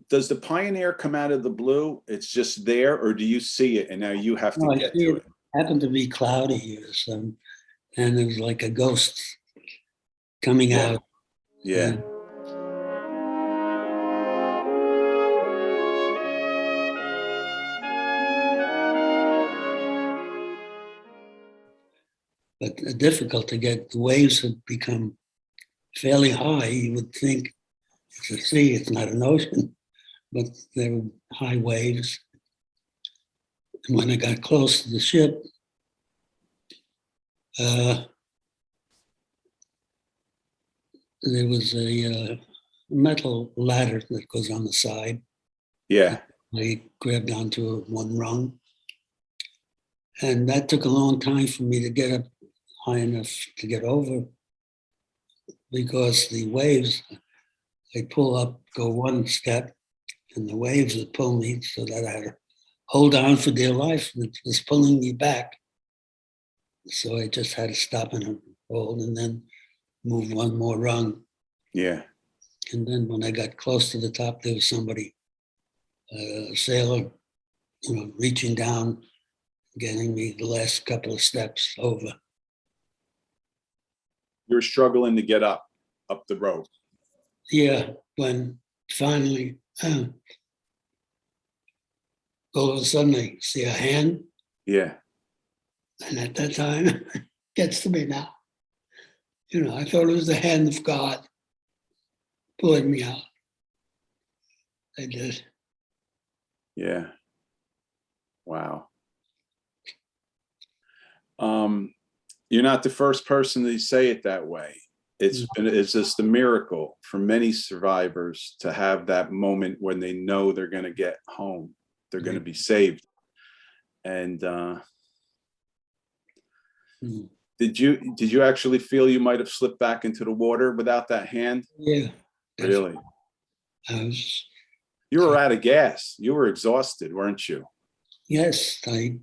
does the Pioneer come out of the blue? It's just there, or do you see it and now you have to No, I get see to it it? happened to be cloudy or something, and it was like a ghost coming Yeah. out. Yeah. And but difficult to get. The waves have become fairly high. You would think it's a sea, it's not an ocean, but there were high waves. And when I got close to the ship, there was a metal ladder that goes on the side. Yeah. I grabbed onto one rung, and that took a long time for me to get up high enough to get over, because the waves, I pull up, go one step, and the waves would pull me so that I had to hold on for dear life. It was pulling me back. So I just had to stop and hold and then move one more rung. Yeah. And then when I got close to the top, there was somebody, a sailor, reaching down, getting me the last couple of steps over. You're struggling to get up the rope. Yeah, when finally, all of a sudden I see a hand, Yeah. and at that time, it gets to me now. I thought it was the hand of God pulling me out. I did. Yeah. Wow. You're not the first person to say it that way. It's just a miracle for many survivors to have that moment when they know they're going to get home, they're going to be saved. And did you actually feel you might have slipped back into the water without that hand? Yeah. Really? You were out of gas. You were exhausted, weren't you? Yes, I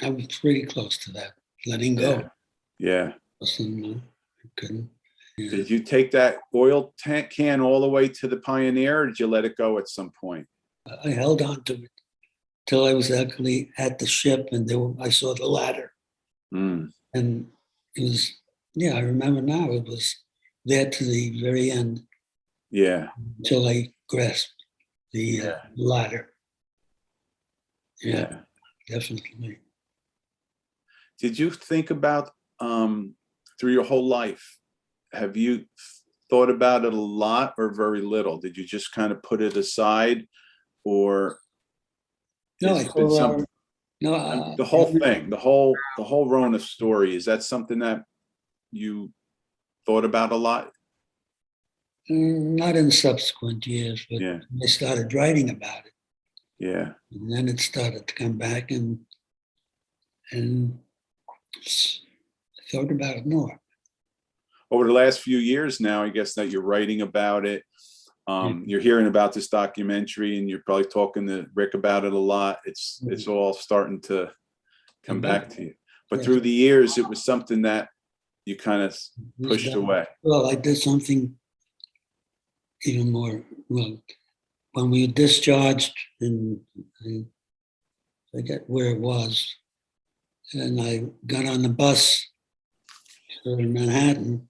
was pretty close to that, letting go. Yeah. I couldn't. Yeah. Did you take that oil tank can all the way to the Pioneer, or did you let it go at some point? I held on to it till I was actually at the ship, and I saw the ladder. And it was, I remember now, it was there to the very end. Yeah. Until I grasped the ladder. Yeah, definitely. Did you think about, through your whole life, have you thought about it a lot or very little? Did you just kind of put it aside, or No, the whole thing, the whole Rohna story, is that something that you thought about a lot? Not in subsequent years, but I started writing about it. Yeah. And then it started to come back, and I thought about it more. Over the last few years now, I guess that you're writing about it. You're hearing about this documentary, and you're probably talking to Rick about it a lot. It's all starting to come back to you. But through the years, it was something that you kind of pushed away. Well, I did something even more. Well, when we were discharged, and I forget where it was, and I got on the bus to Manhattan,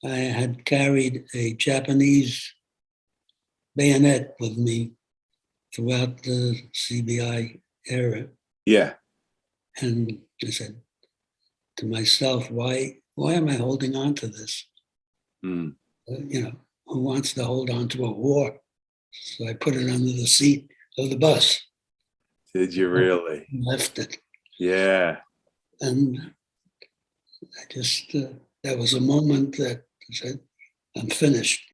I had carried a Japanese bayonet with me throughout the CBI era. Yeah. And I said to myself, why am I holding on to this? Who wants to hold on to a war? So I put it under the seat of the bus. Did you really? Left it. Yeah. And I just, that was a moment that I said, I'm finished.